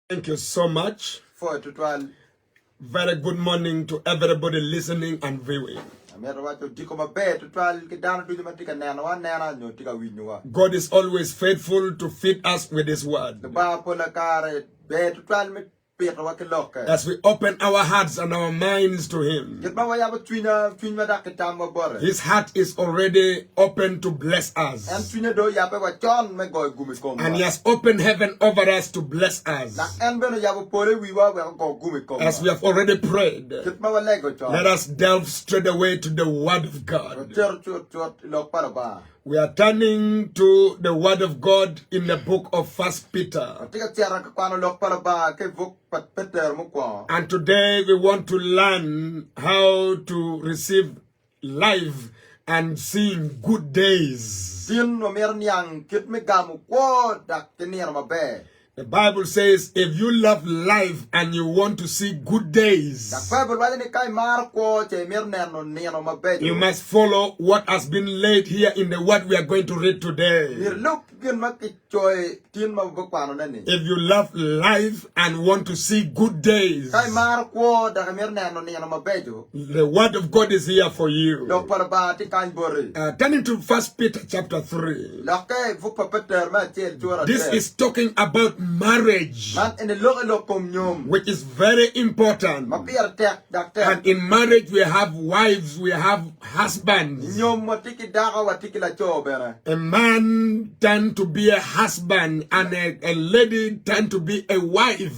Thank you so much. For to Very good morning to everybody listening and viewing. God is always faithful to feed us with His word. As we open our hearts and our minds to Him, His heart is already open to bless us. And He has opened heaven over us to bless us. As we have already prayed, let us delve straight away to the Word of God. We are turning to the Word of God in the book of 1 Peter. And today we want to learn how to receive life and seeing good days. The Bible says if you love life and you want to see good days, you must follow what has been laid here in the word we are going to read today. If you love life and want to see good days, the word of God is here for you. Turning to 1 Peter chapter 3. This is talking about marriage, which is very important. And in marriage we have wives, we have husbands. A man tend to be a husband and a lady tend to be a wife.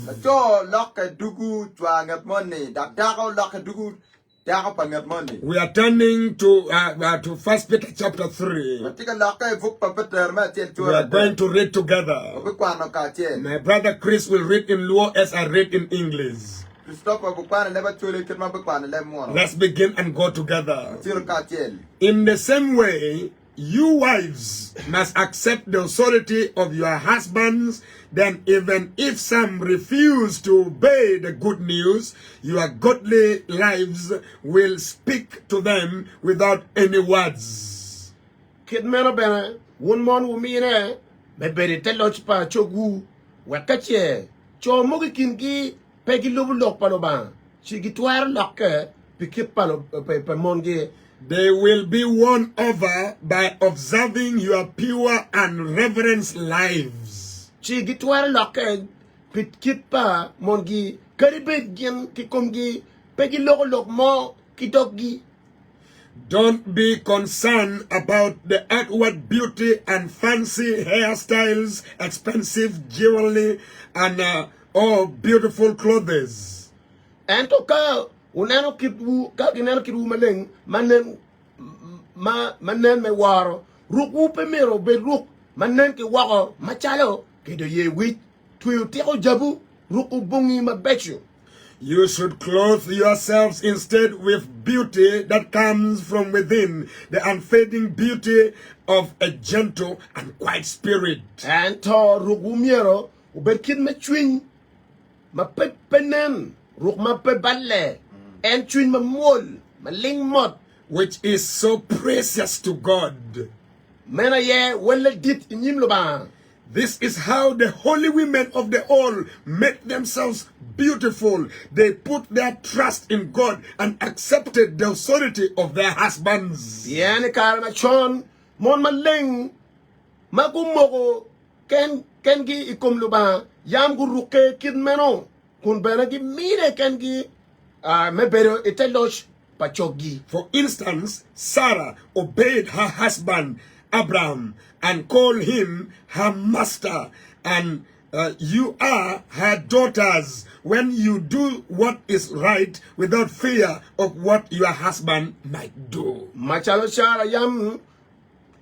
We are turning to 1 Peter chapter 3. We are going to read together. My brother Chris will read in Luo as I read in English. Let's begin and go together. In the same way, you wives must accept the authority of your husbands. Then even if some refuse to obey the good news, your godly lives will speak to them without any words. Kid meno bene, one mon wumine, be beri te loch pa chogu, wakache, cho mogi kingi, pegi lubu lok paloban, chigi tuar lokke, pikip palo pe monge. They will be won over by observing your pure and reverent lives. Chigi tuar lokke, pikip pa mongi, karibet gin kikomgi, pegi lok mo kidogi. Don't be concerned about the outward beauty and fancy hairstyles, expensive jewelry, and beautiful clothes. And to ka unano kitu ka kinano kitu maleng manen me waro ruku pemero be ruk manen ke wako machalo ke de ye wit tu tiko jabu ruku bungi mabechu. You should clothe yourselves instead with beauty that comes from within, the unfading beauty of a gentle and quiet spirit. And to rugumiero uberkin me twin ma penen ruk ma pe balle and twin ma mol ma ling mot, which is so precious to God. Mena ye wele dit inyim loba. This is how the holy women of the old make themselves beautiful. They put their trust in God and accepted the authority of their husbands. Yani karma chon mon maleng magumogo ken gi ikum luba yam guruke kid meno kun benagi mire ken gi mebero itelosh pachogi. For instance, Sarah obeyed her husband Abraham and called him her master, and you are her daughters when you do what is right without fear of what your husband might do. Machalo shara yam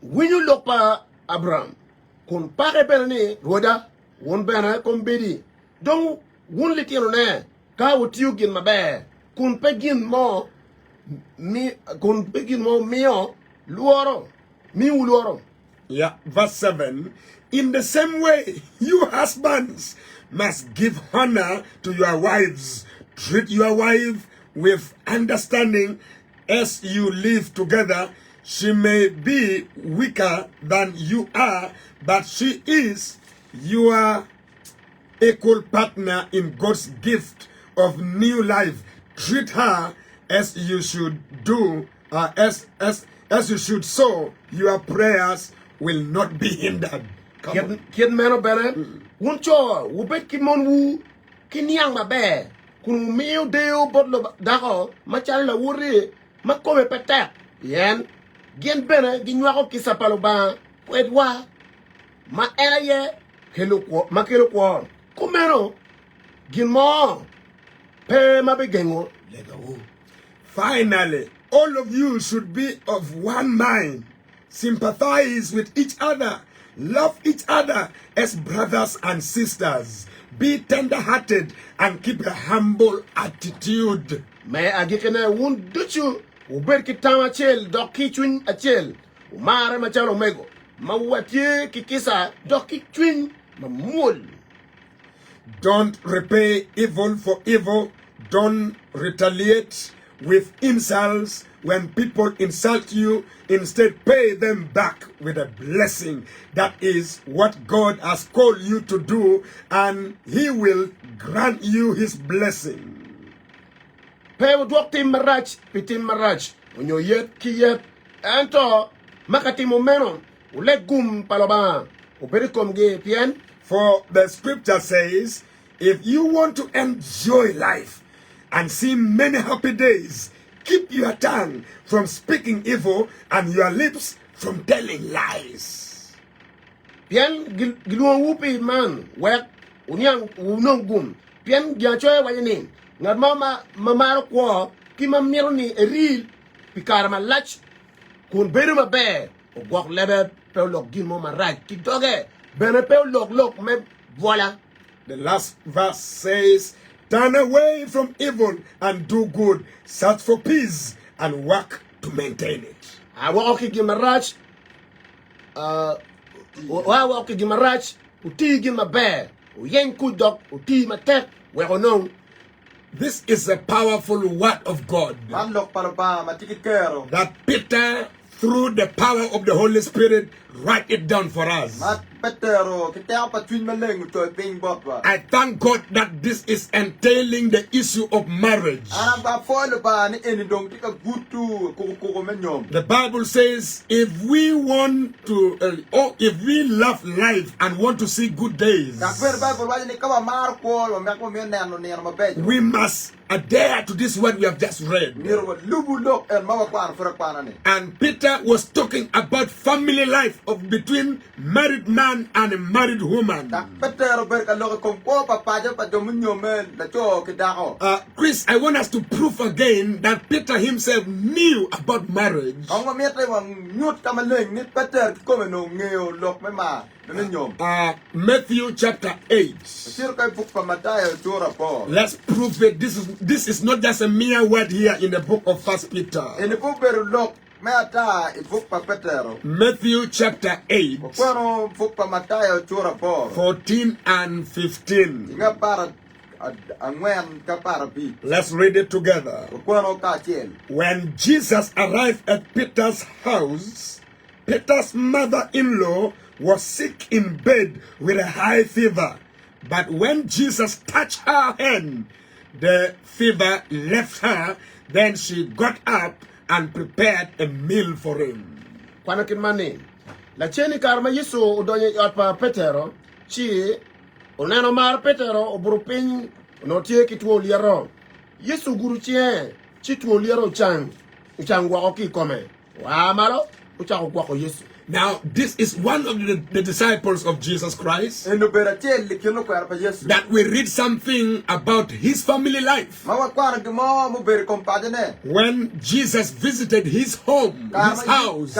winyu lopa Abraham kun pare benani roda won bena kombedi donc won litino ne ka wotiu gin mabe kun pegin mo mio luoro mi luoro. Yeah, verse 7. In the same way, you husbands must give honor to your wives. Treat your wife with understanding as you live together. She may be weaker than you are, but she is your equal partner in God's gift of new life. Treat her as you should do, as you should, so your prayers will not be hindered. Kid meno bere, wuncho, wubet kimon wu, kinyang mabe, kun mio deo botlo dako, machala wuri, makome petek, yen, gen bere, ginwako kisapalo ba, kwedwa, ma elaye, makelo kwa, kumeno, ginmo, pe mabegengo, legawo. Finally, all of you should be of one mind, sympathize with each other, love each other as brothers and sisters. Be tender-hearted and keep a humble attitude. May agikene wun duchu uber kitama chel doki twin achel umare machalo mego mawati kikisa doki twin mamul. Don't repay evil for evil. Don't retaliate with insults. When people insult you, instead pay them back with a blessing. That is what God has called you to do, and He will grant you His blessing. Pay with what Tim Marach, Pitim Marach, when you yet kiyet, ento makatimo meno, ulegum paloba, uperikom ge pien. For the scripture says, if you want to enjoy life and see many happy days, keep your tongue from speaking evil and your lips from telling lies. Pian giluang wupi man, wek, unyang unong pian giachoy wayanin, ngad mama mamaro kwa, kima mironi eril, pikarama lach, kun beruma be, o gwak lebe, peolok gilmo maraj, kitoge, bene peolok me, voila. The last verse says, turn away from evil and do good. Search for peace and work to maintain it. I walk in Gimarach. I walk in Gimarach. Uti Gima bear. Uyen kudok. Uti matek. Well known. This is a powerful word of God. That Peter, through the power of the Holy Spirit, write it down for us. I thank God that this is entailing the issue of marriage. The Bible says if we want to, or if we love life and want to see good days, we must adhere to this word we have just read. And Peter was talking about family life of between married man and a married woman. Chris, I want us to prove again that Peter himself knew about marriage. Matthew chapter 8. Let's prove it. This is not just a mere word here in the book of 1 Peter. Matthew chapter 8, 14 and 15. Let's read it together. When Jesus arrived at Peter's house, Peter's mother-in-law was sick in bed with a high fever. But when Jesus touched her hand, the fever left her. Then she got up and prepared a meal for him. Kwanakin mani. La cheni karma Gisu udonye atpa Petero. Chi uneno mar Petero oburupin unotie kituo liaro. Gisu guru chie chituo liaro chang wako ki kome. Wa malo uchako wako Gisu. Now, this is one of the disciples of Jesus Christ that we read something about his family life. When Jesus visited his home, his house,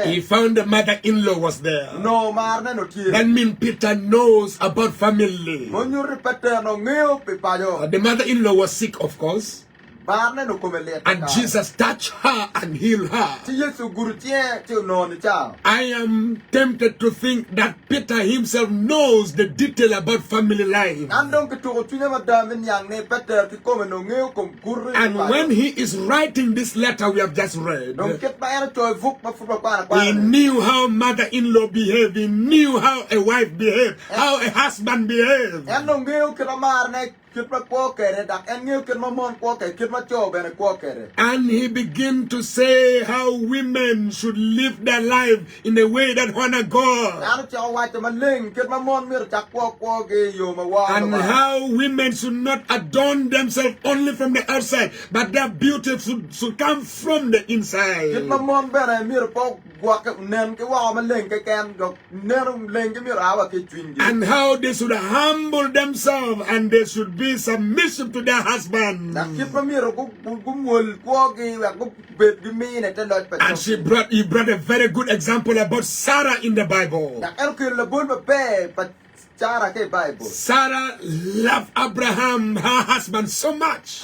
he found the mother-in-law was there. That means Peter knows about family. The mother-in-law was sick, of course. And Jesus touched her and healed her. I am tempted to think that Peter himself knows the detail about family life. And when he is writing this letter we have just read, he knew how mother-in-law behaved, he knew how a wife behaved, how a husband behaved. And he began to say how women should live their life in a way that honor God. And how women should not adorn themselves only from the outside, but their beauty should come from the inside. And how they should humble themselves and they should be submissive to their husbands. And he brought a very good example about Sarah in the Bible. Sarah loved Abraham, her husband, so much.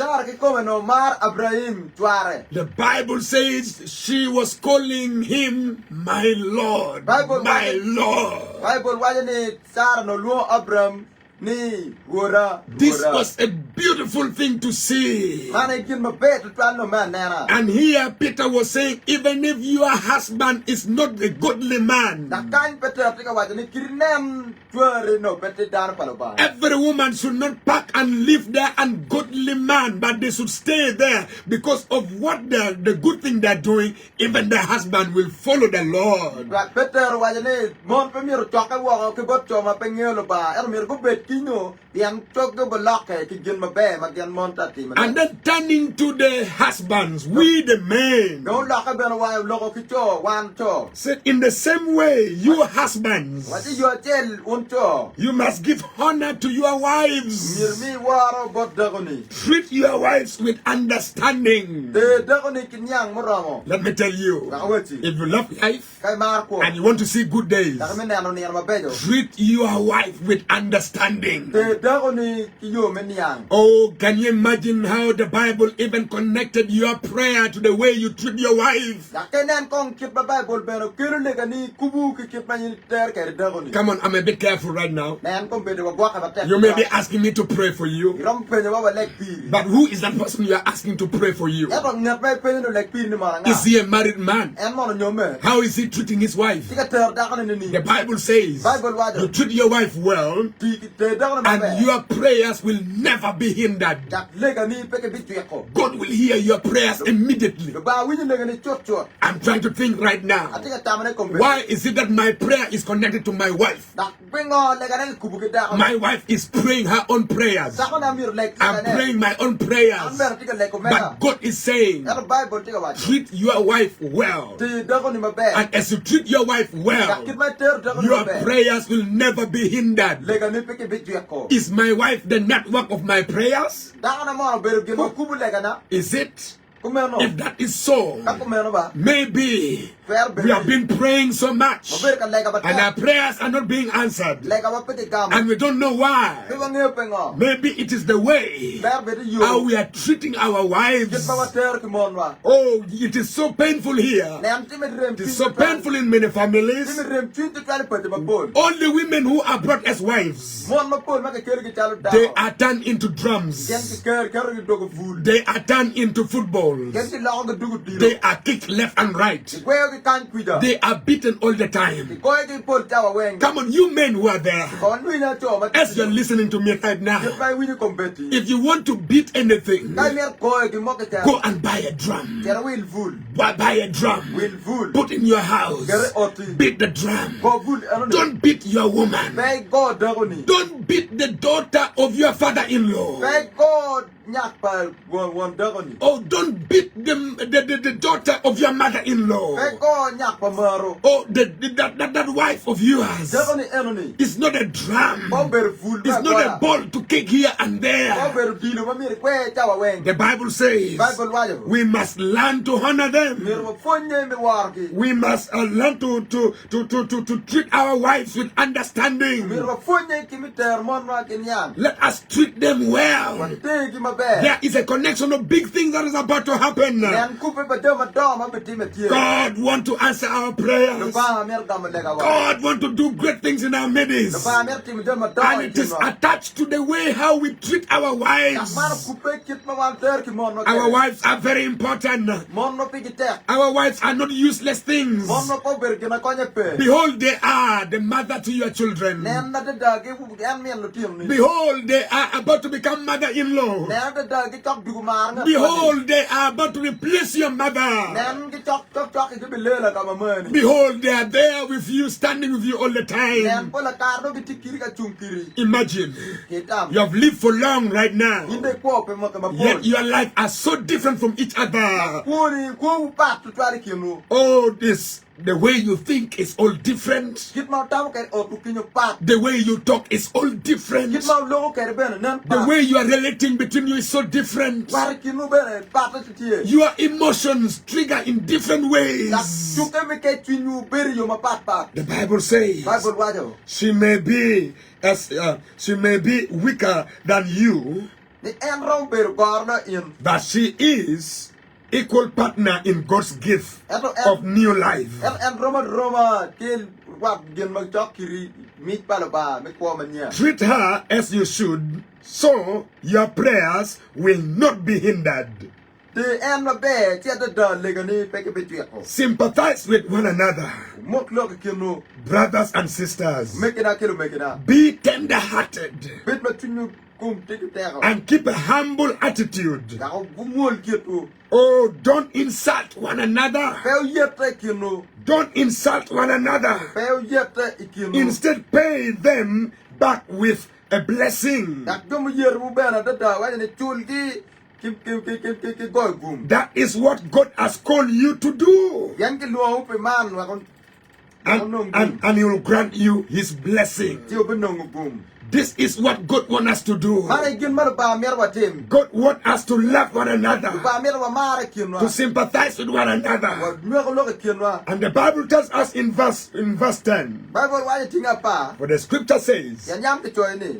The Bible says she was calling him my Lord, my Lord. This was a beautiful thing to see. And here Peter was saying, even if your husband is not a godly man, every woman should not pack and live there ungodly man, but they should stay there because of what the good thing they're doing. Even the husband will follow the Lord. And then turning to the husbands, we the men, said in the same way, you husbands, you must give honor to your wives. Treat your wives with understanding. Let me tell you, if you love life and you want to see good days, treat your wife with understanding. Oh, can you imagine how the Bible even connected your prayer to the way you treat your wife? Come on, I'm a bit careful right now. You may be asking me to pray for you, but who is that person you are asking to pray for you? Is he a married man? How is he treating his wife? The Bible says you treat your wife well, and your prayers will never be hindered. God will hear your prayers immediately. I'm trying to think right now. Why is it that my prayer is connected to my wife? My wife is praying her own prayers. I'm praying my own prayers. But God is saying, treat your wife well. And as you treat your wife well, your prayers will never be hindered. Is my wife the network of my prayers? Is it? If that is so, maybe we have been praying so much and our prayers are not being answered and we don't know why. Maybe it is the way how we are treating our wives. Oh, it is so painful here. It is so painful in many families. Only women who are brought as wives, they are turned into drums. They are turned into football. They are kicked left and right. They are beaten all the time. Come on, you men who are there, as you're listening to me right now, if you want to beat anything, go and buy a drum. Buy a drum. Put in your house. Beat the drum. Don't beat your woman. Don't beat the daughter of your father-in-law. Oh, don't beat the daughter of your mother-in-law. Oh, that wife of yours is not a drum. It's not a ball to kick here and there. The Bible says we must learn to honor them. We must learn to treat our wives with understanding. Let us treat them well. There is a connection of big things that is about to happen. God wants to answer our prayers. God wants to do great things in our midst. And it is attached to the way how we treat our wives. Our wives are very important. Our wives are not useless things. Behold, they are the mother to your children. Behold, they are about to become mother-in-law. Behold, they are about to replace your mother. Behold, they are there with you, standing with you all the time. Imagine, you have lived for long right now, yet your life are so different from each other. Oh, the way you think is all different. The way you talk is all different. The way you are relating between you is so different. Your emotions trigger in different ways. The Bible says she may be weaker than you, but she is equal partner in God's gift of new life. Treat her as you should, so your prayers will not be hindered. Sympathize with one another, brothers and sisters. Be tender-hearted and keep a humble attitude. Oh, don't insult one another. Don't insult one another. Instead, pay them back with a blessing. That is what God has called you to do. And He will grant you His blessing. This is what God wants us to do. God wants us to love one another, to sympathize with one another. And the Bible tells us in verse 10, for the scripture says,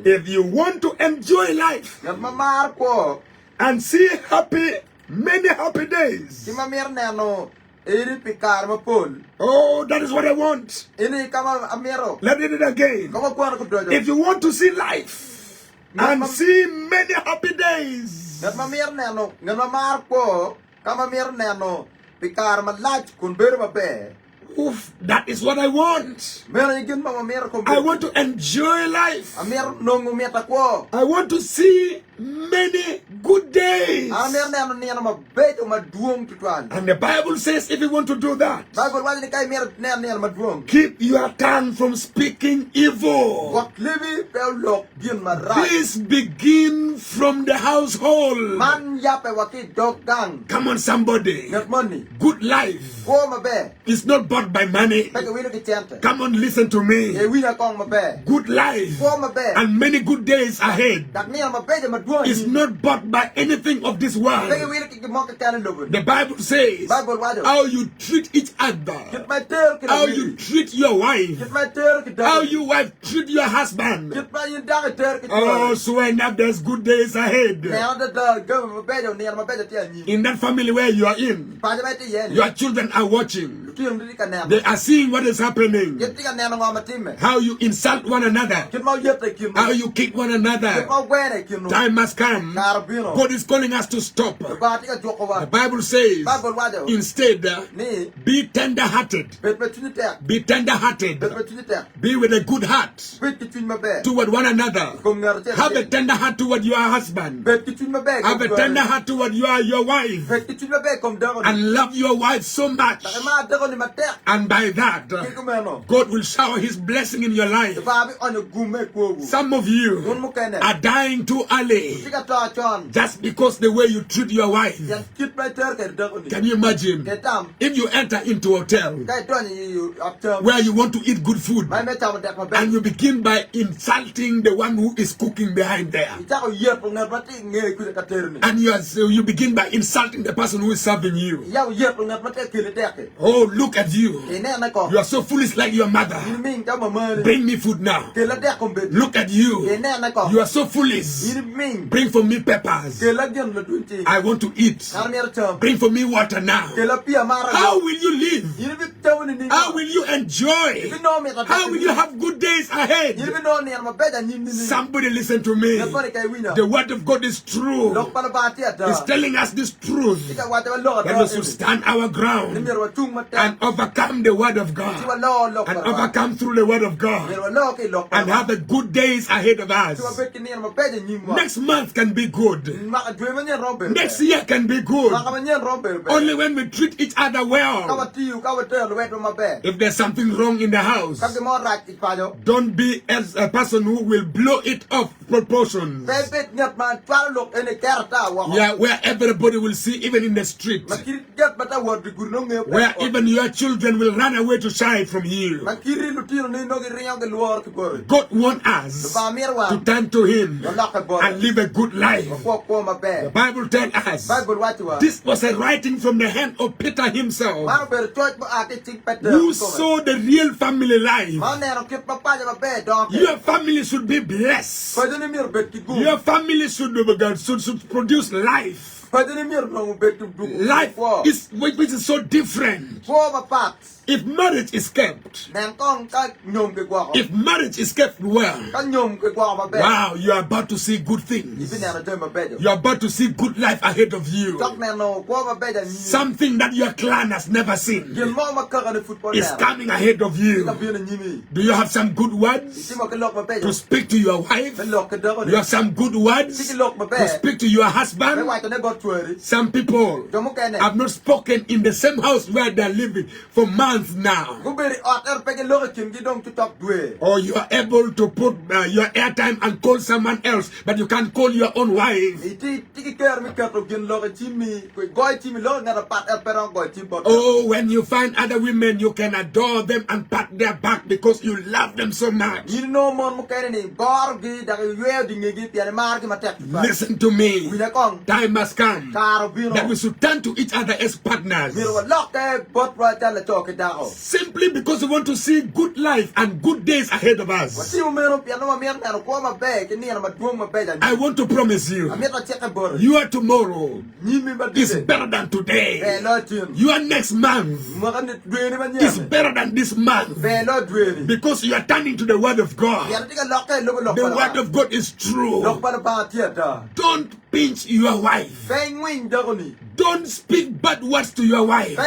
if you want to enjoy life and see many happy days, oh, that is what I want. Let me read it again. If you want to see life and see many happy days, oof, that is what I want. I want to enjoy life. I want to see many good days. And the Bible says if you want to do that, keep your tongue from speaking evil. This begin from the household. Come on, somebody. Good life is not bought by money. Come on, listen to me. Good life and many good days ahead is not bought by anything of this world. The Bible says how you treat each other, how you treat your wife, how your wife treat your husband. Oh, so enough, there's good days ahead. In that family where you are in, your children are watching. They are seeing what is happening. How you insult one another, how you kick one another. Time must come. God is calling us to stop. The Bible says, instead, be tender-hearted. Be tender-hearted. Be with a good heart toward one another. Have a tender heart toward your husband. Have a tender heart toward your wife. And love your wife so much. And by that, God will shower His blessing in your life. Some of you are dying too early just because the way you treat your wife. Can you imagine if you enter into a hotel where you want to eat good food and you begin by insulting the one who is cooking behind there, and you begin by insulting the person who is serving you. Oh, look at you. You are so foolish like your mother. Bring me food now. Look at you. You are so foolish. Bring for me peppers. I want to eat. Bring for me water now. How will you live? How will you enjoy? How will you have good days ahead? Somebody listen to me. The word of God is true. It's telling us this truth. That we should stand our ground and overcome the word of God. And overcome through the word of God. And have a good days ahead of us. Next month can be good. Next year can be good. Only when we treat each other well. If there's something wrong in the house, don't be as a person who will blow it off proportions. Yeah, where everybody will see, even in the street. Where even your children will run away to shy from you. God wants us to turn to Him and live a good life. The Bible tells us this was a writing from the hand of Peter himself, who saw the real family life. Your family should be blessed. Your family should produce life. Life is which is so different. If marriage is kept, if marriage is kept well, wow, you are about to see good things. You are about to see good life ahead of you. Something that your clan has never seen is coming ahead of you. Do you have some good words to speak to your wife? You have some good words to speak to your husband? Some people have not spoken in the same house where they are living for months now. Or you are able to put your airtime and call someone else, but you can't call your own wife. Oh, when you find other women, you can adore them and pat their back because you love them so much. Listen to me. Time must come that we should turn to each other as partners. Simply because we want to see good life and good days ahead of us. I want to promise you, your tomorrow is better than today. Your next month is better than this month. Because you are turning to the word of God. The word of God is true. Don't pinch your wife. Don't speak bad words to your wife.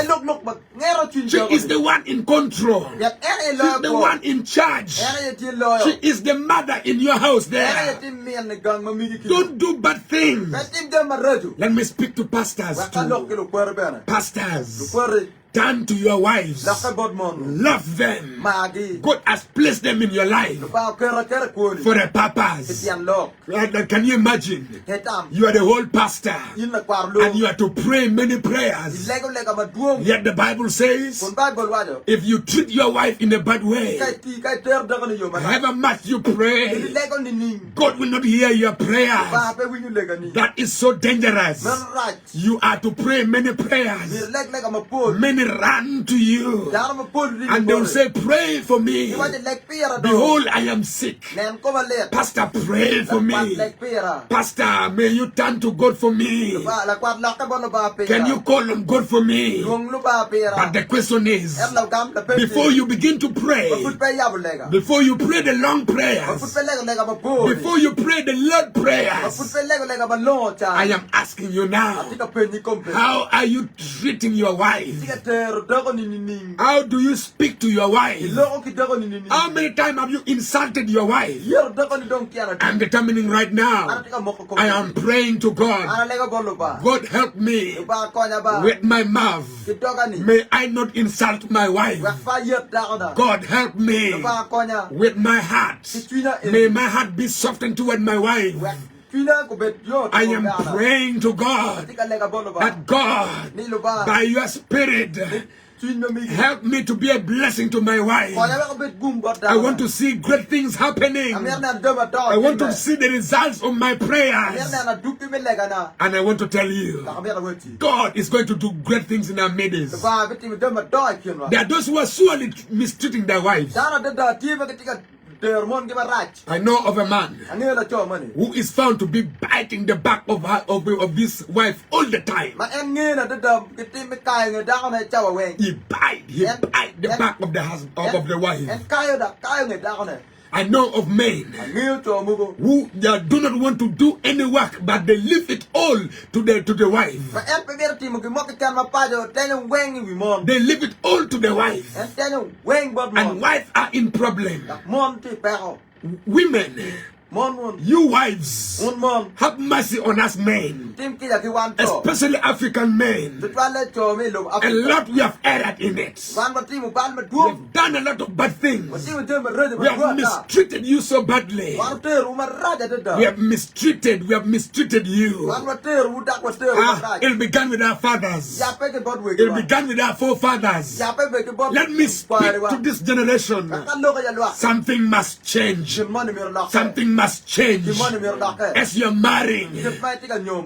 She is the one in control. She is the one in charge. She is the mother in your house there. Don't do bad things. Let me speak to pastors too. Pastors, turn to your wives. Love them. God has placed them in your life for a purpose. Can you imagine? You are the whole pastor and you are to pray many prayers. Yet the Bible says, if you treat your wife in a bad way, however much you pray, God will not hear your prayers. That is so dangerous. You are to pray many prayers. Many run to you and they will say, pray for me. Behold, I am sick. Pastor, pray for me. Pastor, may you turn to God for me. Can you call on God for me? But the question is, before you begin to pray, before you pray the long prayers, before you pray the Lord prayers, I am asking you now, how are you treating your wife? How do you speak to your wife? How many times have you insulted your wife? I'm determining right now. I am praying to God. God help me with my mouth. May I not insult my wife. God help me with my heart. May my heart be softened toward my wife. I am praying to God that God, by your spirit, help me to be a blessing to my wife. I want to see great things happening. I want to see the results of my prayers. And I want to tell you, God is going to do great things in our midst. There are those who are surely mistreating their wives. I know of a man who is found to be biting the back of his wife all the time. He bite the back of the husband of the wife. I know of men who do not want to do any work, but they leave it all to the wife. They leave it all to the wife. And wives are in problem. Women, you wives, have mercy on us men, especially African men. A lot we have erred in it. We have done a lot of bad things. We have mistreated you so badly. We have mistreated you. It began with our fathers. It began with our forefathers. Let me speak to this generation. Something must change. Something must change. As you're marrying,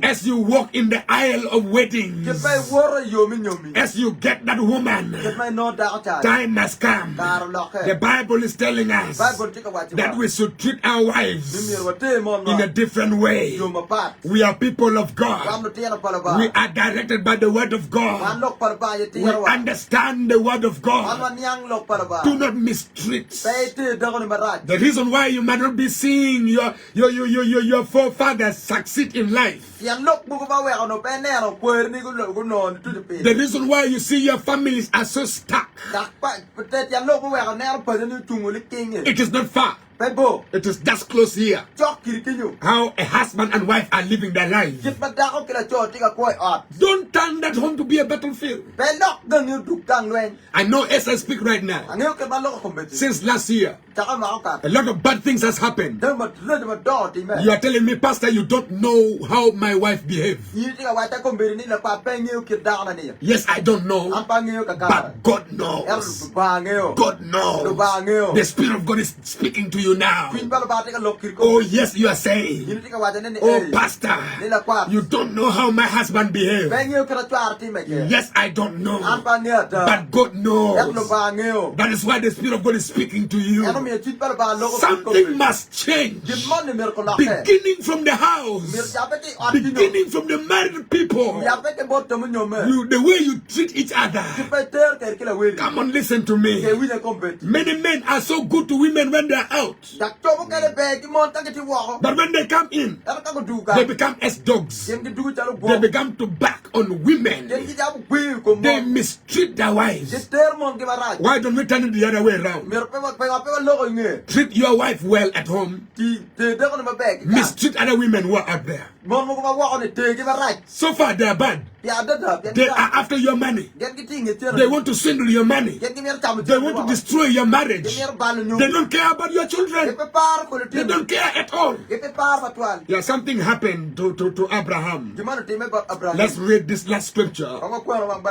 as you walk in the aisle of weddings, as you get that woman, time has come. The Bible is telling us that we should treat our wives in a different way. We are people of God. We are directed by the word of God. We understand the word of God. Do not mistreat. The reason why you might not be seeing your forefathers succeed in life, the reason why you see your families are so stuck, it is not far. It is just close here. How a husband and wife are living their lives. Don't turn that home to be a battlefield. I know as I speak right now, since last year, a lot of bad things has happened. You are telling me, Pastor, you don't know how my wife behaves. Yes, I don't know, but God knows. God knows. The Spirit of God is speaking to you now. Oh yes, you are saying, oh Pastor, you don't know how my husband behaves. Yes, I don't know, but God knows. That is why the Spirit of God is speaking to you. Something must change, beginning from the house, beginning from the married people. The way you treat each other. Come on, listen to me. Many men are so good to women when they are out, but when they come in, they become as dogs. They become to back on women. They mistreat their wives. Why don't we turn it the other way around? Treat your wife well at home. Mistreat other women who are out there. So far they are bad. They are after your money. They want to swindle your money. They want to destroy your marriage. They don't care about your children. They don't care at all. Yeah, something happened to Abraham. Let's read this last scripture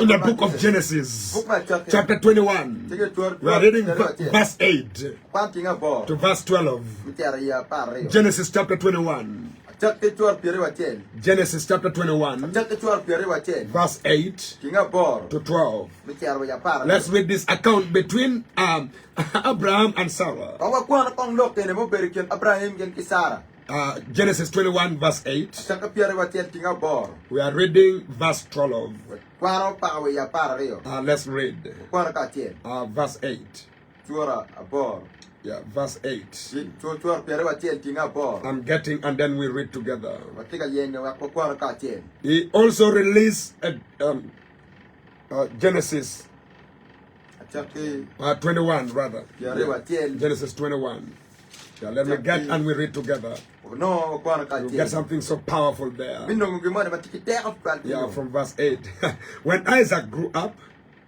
in the book of Genesis, chapter 21. We are reading verse 8 to verse 12. Genesis chapter 21. Genesis chapter 21, verse 8 to 12. Let's read this account between Abraham and Sarah. Genesis 21, verse 8. We are reading verse 12. Let's read verse 8. Yeah, verse 8. I'm getting, and then we read together. He also released Genesis 21, rather. Yeah. Genesis 21. Yeah, let me get and we read together. You get something so powerful there. Yeah, from verse 8. When Isaac grew up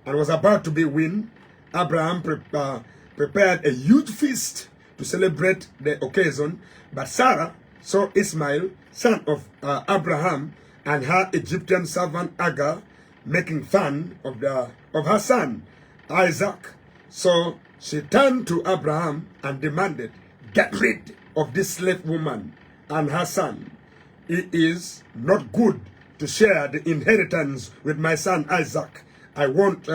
and was about to be weaned, Abraham prepared a huge feast to celebrate the occasion, but Sarah saw Ismail, son of Abraham, and her Egyptian servant Agar making fun of her son Isaac. So she turned to Abraham and demanded, "Get rid of this slave woman and her son. It is not good to share the inheritance with my son Isaac. I won't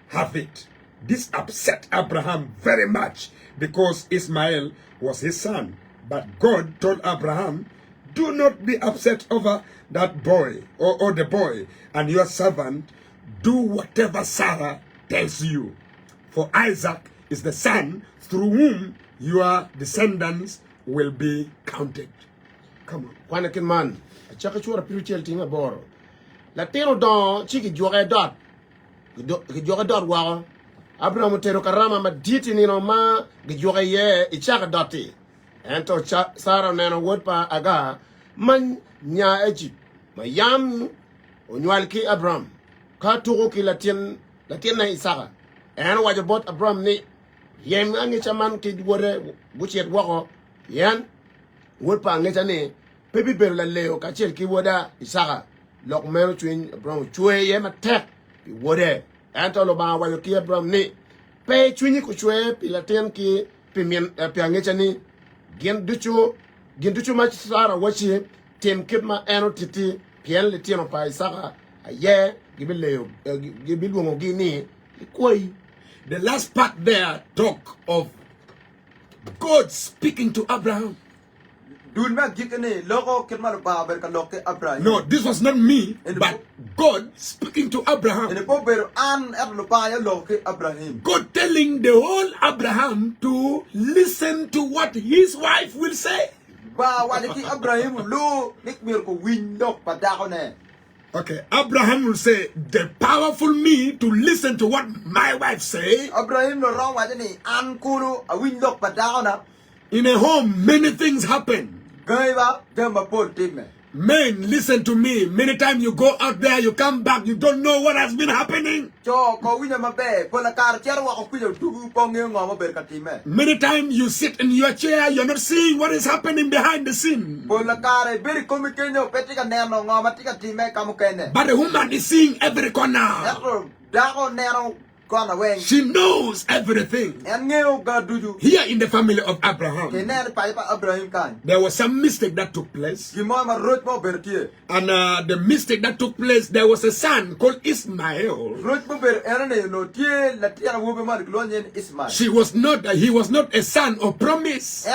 have it." This upset Abraham very much because Ismail was his son. But God told Abraham, do not be upset over that boy or the boy and your servant. Do whatever Sarah tells you. For Isaac is the son through whom your descendants will be counted. Come on. Kwanakin man, a chakachura spiritual thing a boro. Latino don, chiki joga dot. Joga dot wow. Abraham Tero Karama ma diti ni no ma gijoga ye ichaka doti. Ento Sarah nana word pa aga man nya eji. Ma yam onywal ki Abraham. Ka tuko ki Latin na Isaka. En wajabot Abraham ni yem angi chaman ki wore buchet wako yan word pa ngecha ni pepi beru la leo kachel ki woda Isaka. Lok mero chwin Abraham chwe ye ma tek pi wode. Ento lo ba wayo ki Abraham ni pe chwini ku chwe pi Latin ki pi angecha ni gen duchu ma Sarah wachi tem kipma eno titi pian le tieno pa Isaka aye gibileo gibilwo gini koi. The last part there talk of God speaking to Abraham. No, this was not me, but God speaking to Abraham. God telling the whole Abraham to listen to what his wife will say. Okay, Abraham will say, the powerful me to listen to what my wife say. In a home, many things happen. Men, listen to me. Many times you go out there, you come back, you don't know what has been happening. Many times you sit in your chair, you're not seeing what is happening behind the scene. But the woman is seeing every corner. She knows everything. Here in the family of Abraham, there was some mistake that took place. And the mistake that took place, there was a son called Ismail. He was not a son of promise.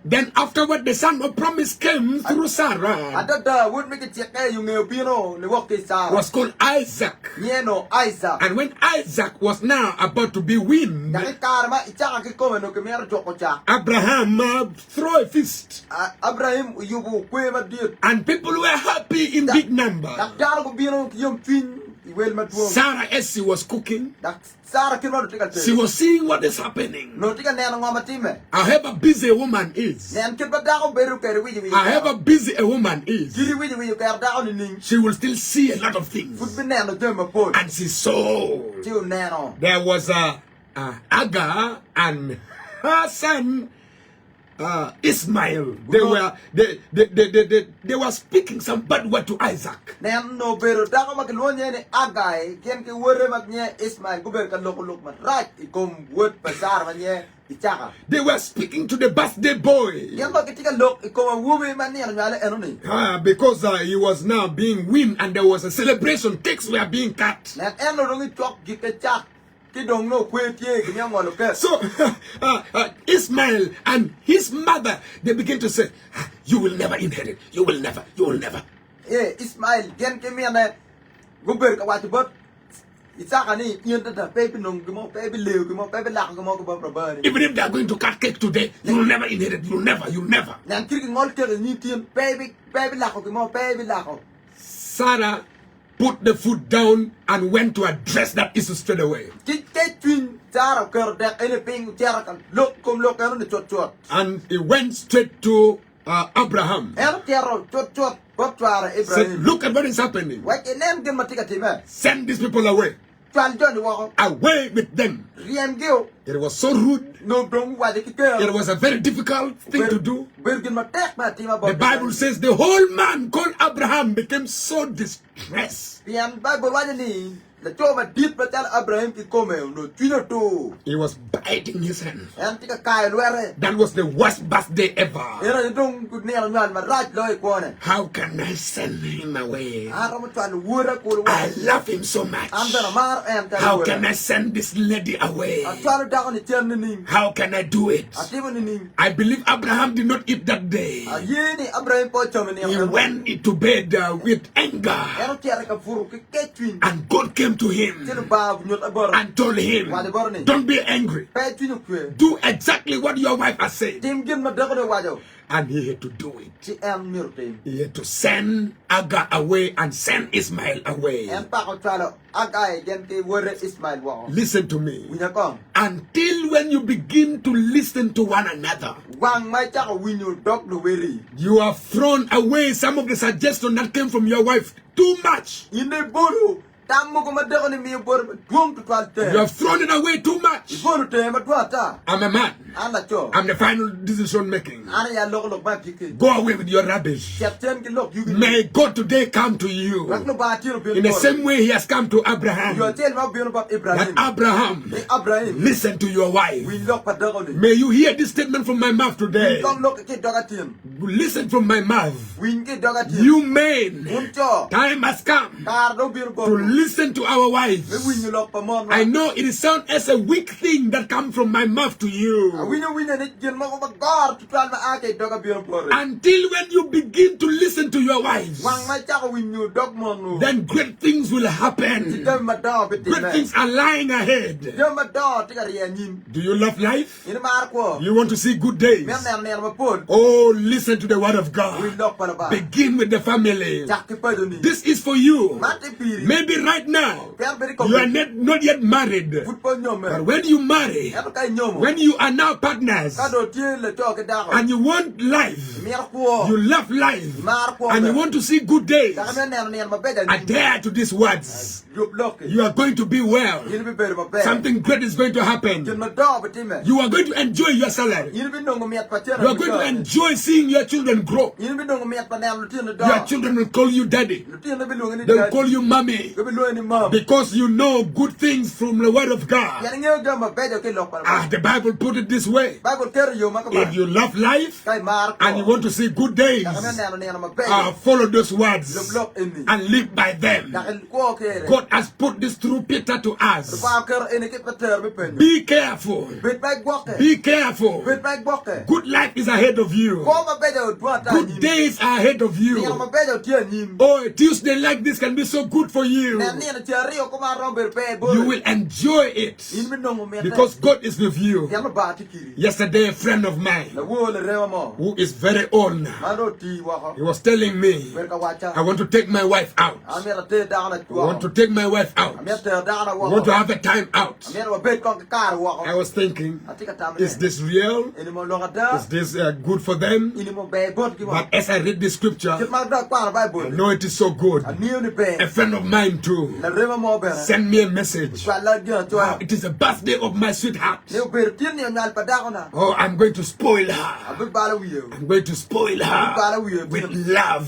Then afterward, the son of promise came through Sarah. Was called Isaac. And when Isaac was now about to be weaned, Abraham threw a feast. And people were happy in big number. Sarah, as she was cooking, she was seeing what is happening. However busy a woman is, however busy a woman is, she will still see a lot of things. And she saw there was Agar and her son Ismail. They were speaking some bad word to Isaac. They were speaking to the birthday boy. Because he was now being weaned and there was a celebration. Cakes were being cut. So Ismail and his mother, they begin to say, you will never inherit. You will never. You will never. Ismail, even if they are going to cut cake today, you will never inherit. You will never. You will never. Sarah put the food down and went to address that issue straight away. And he went straight to Abraham. Said, look at what is happening. Send these people away. Away with them. It was so rude. It was a very difficult thing to do. The Bible says the whole man called Abraham became so distressed. la choma dit pa tal Abraham ki come no tuino to He was biting his hand. en tika kai luere That was the worst birthday ever. era dong ku ne ngal ma raj loy ko ne How can I send him away? ara mo tan wura ko I love him so much. am da mar en ta How can I send this lady away? a tan da ni chen ni How can I do it? a ti ni I believe Abraham did not eat that day. a ye ni Abraham po choma ni He went to bed with anger. era ti ka furu ke twin And God came to him tin ba nyot abor and told him, don't be angry. pe twin ku Do exactly what your wife has said. tim gin ma da ko wajo And he had to do it. ti am mirte He had to send Agar away and send Ismail away. en pa ko talo agai gen ke wore Ismail wa Listen to me. winya ko Until when you begin to listen to one another, wang mai ta ko winyu dog no weri you have thrown away some of the suggestions that came from your wife too much. ine boru tammo ko ma da ko ni mi bor dum to te You have thrown it away too much. boru te ma ta I'm a man. ana cho I'm the final decision making. ana ya lok ba pike Go away with your rubbish. captain ki lok you May God today come to you. no ba tiro In the same way he has come to Abraham. you tell ma bi no ba That Ibrahim Abraham, Abraham listen to your wife. we lok pa da ko ni May you hear this statement from my mouth today. kom lok ke dogatin Listen from my mouth. we ke dogatin You men, uncho time has come tar do bi to bor listen to our we wives. winyu lok pa mon I know it sounds as a weak thing that comes from my mouth to you. winyu ni gen ma ko ba gar to ma ake doga bi bor Until when you begin to listen to your wives, wang mai ta ko winyu dog mon no then great things will happen. dem ma da bi Great things are lying ahead. dem ma da ti ka ria nyin Do you love life? ina mar ko You want to see good days? men ne ma pon Oh, listen to the word of we God. lok pa ba Begin with the family. jak ki pa do ni This is for you. mate piri Maybe right now, per beri ko you are not yet married. fut po nyom But when you marry, e ka nyom when you are now partners, ka do tie le to ke da ko and you want life, mer ko you love life, mar ko and you want to see good days, da men ne ma be da adhere to these words. you block You are going to be well. yin bi ber ma be Something great is going to kin happen. ma do bi time You are going to enjoy your salary. yin bi no met pa tena You are going to enjoy seeing your children grow. yin bi no met pa ne lu tien do Your children will call you daddy. lu tien bi lu ni They will call you mommy. bi lu ni mam Because you know good things from the word of God. yan nge ga ma be da ke lok pa The Bible put it this way. bible ker yo ma ka ba If you love life kai mar ko and you want to see good days, da men ne ma be follow those le words block ni and live by them. da ko ke God has put this through Peter to us. pa ker ene ke pater bi pen Be careful. bit bay goke Be careful. bit bay goke Good life is ahead of you. ko ma be da do ta Good days are ahead of ni ma you. be da tie nyin Oh, a Tuesday like this can be so good for you. ne ne tie rio ko ma romber pe bo You will enjoy it yin bi no met because God is with you. yan ba ti kiri Yesterday, a friend of mine la wo le rewa mo who is very old now, ma do ti wa ko he was telling me, ber ka wacha I want to take my wife out. amera te da na I want to take my wife out. amera te da na I wa want to have a time out. amera wa bet kon ka kar wa I was thinking, atika tam is this real? ini mo lo da Is this good for them? ini mo be bot ki mo But as I read the scripture, ki ma da kwa I bible know it is so good. ani ni be A friend of mine too la rewa mo be sent me a message. kwa la dia to Wow, it is the birthday of my sweetheart. ne ber tin ni nyal pa da ko na Oh, I'm going to spoil her. abu bala wiyo I'm going to spoil her with love.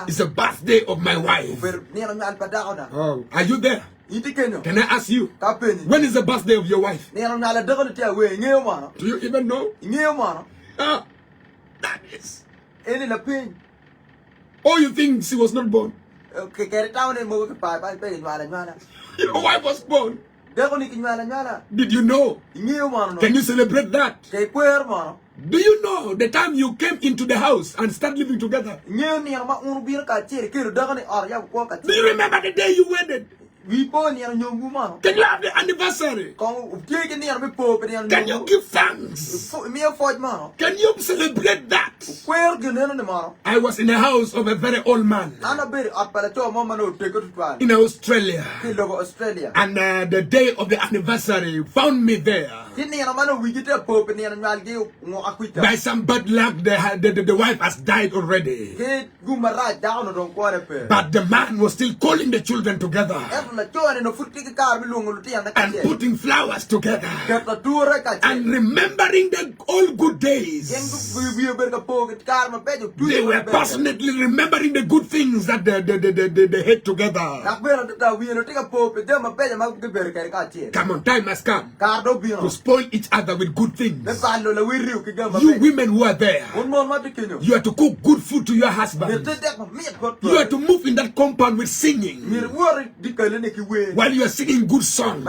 It's the birthday of my wife. ber ni nyal pa da ko na Oh, are you there? iti kenyo Can I ask you, ka peni when is the birthday of your wife? ni nyal da ko te we nge mo Do you even know? nge mo Ah, that is. eni la pen Oh, you think she was not born? ke ke ta ne mo ke pa pa pe nyala Your wife was born. da ko ni ki nyala Did you know? nge mo no Can you celebrate that? ke puer mo Do you know the time you came into the house and start living together? nge ni ma unu bir ka tir ke da ko ni ar ya ko ka Do you remember the day you wedded? wi po ni nyongu mo Can you have the anniversary? ko ke ke ni ar bi po pe ni Can you give thanks? mi fo mo Can you celebrate that? puer ge ne mo I was in the house of a very old man ana ber apala to mo no te ko twan in Australia. ke logo Australia And the day of the anniversary found me there. Kini yang mana wigi te po pe ni nyal ge ngo akuita By some bad luck, the wife has died already. ke Gimara da no don ko pe But the man was still calling the children together la to ne no futti ke kar bi lungu ti yang and ka putting flowers together ke ta ture ka and remembering the old good days. yang bi ber ka po They were passionately remembering the good things that they had together. Come on, time has come to spoil each other with good things. You women who are there, you are to cook good food to your husband. You are to move in that compound with singing. While you are singing good songs,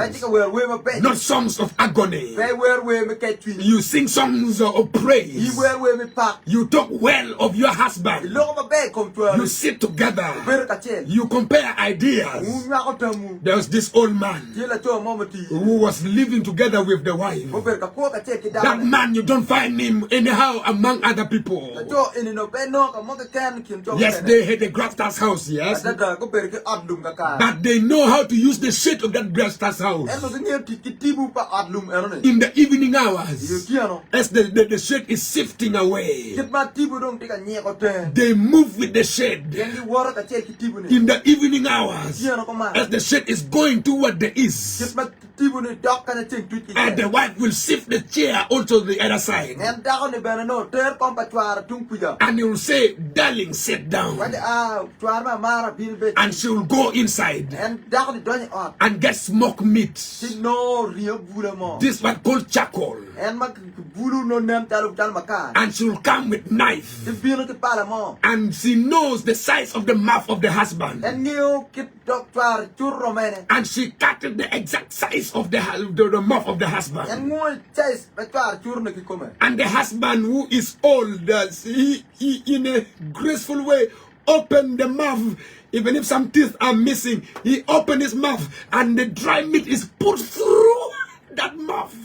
not songs of agony. You sing songs of praise. You talk well of your husband. You sit together. You compare ideas. There was this old man who was living together with the wife. That man, you don't find him anyhow among other people. Yes, they had a grafter's house, yes. But they know how to use the shade of that grafter's house. In the evening hours, as the shade is shifting away, they move with the shade. In the evening hours, as the shade is going toward the east, and the wife will shift the chair also to the other side. And he will say, darling, sit down. And she will go inside and get smoked meat. This is what called charcoal. And she will come with knife. And she knows the size of the mouth of the husband. And she cut the exact size of the mouth of the husband. And the husband, who is old, he in a graceful way open the mouth. Even if some teeth are missing, he opened his mouth and the dry meat is put through that mouth.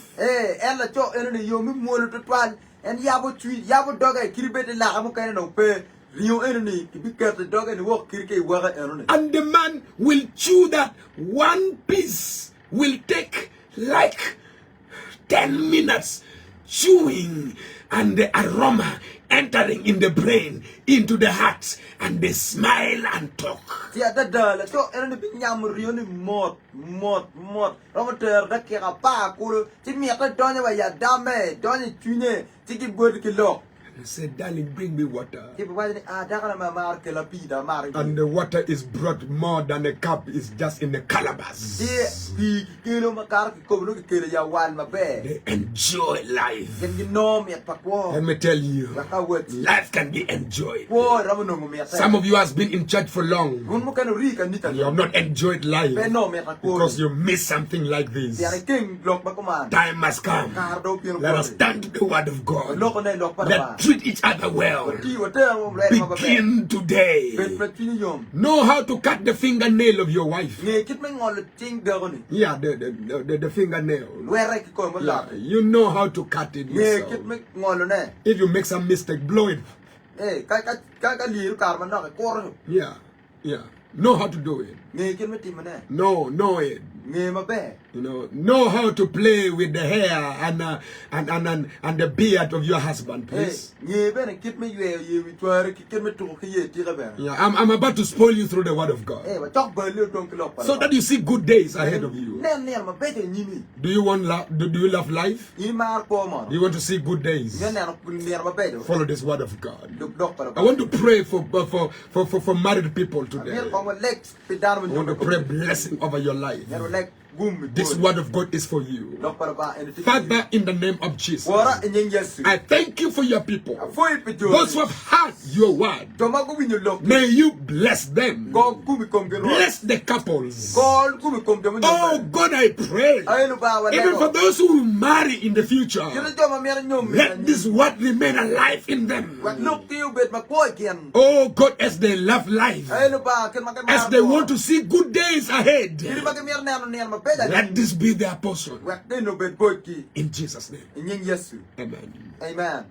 And the man will chew that. One piece will take like 10 minutes chewing, and the aroma entering in the brain, into the heart, and they smile and talk. He said, darling, bring me water. And the water is brought more than a cup, it's just in the calabash. They enjoy life. Let me tell you, life can be enjoyed. Some of you has been in church for long, and you have not enjoyed life because you missed something like this. Time must come. Let us stand to the word of God. Let's treat each other well. Begin today. Know how to cut the fingernail of your wife. Yeah, the fingernail. Yeah, you know how to cut it yourself. If you make some mistake, blow it. Yeah, yeah. Know how to do it. Know it. Know how to play with the hair and the beard of your husband, please. Yeah, I'm about to spoil you through the word of God, so that you see good days ahead of you. Do you love life? Do you want to see good days? Follow this word of God. I want to pray for married people today. I want to pray blessing over your life. This word of God is for you. Father, in the name of Jesus, I thank you for your people. Those who have heard your word, may you bless them. Bless the couples. Oh God, I pray, even for those who will marry in the future, let this word remain alive in them. Oh God, as they love life, as they want to see good days ahead, let this be their portion. In Jesus' name. Amen. Amen.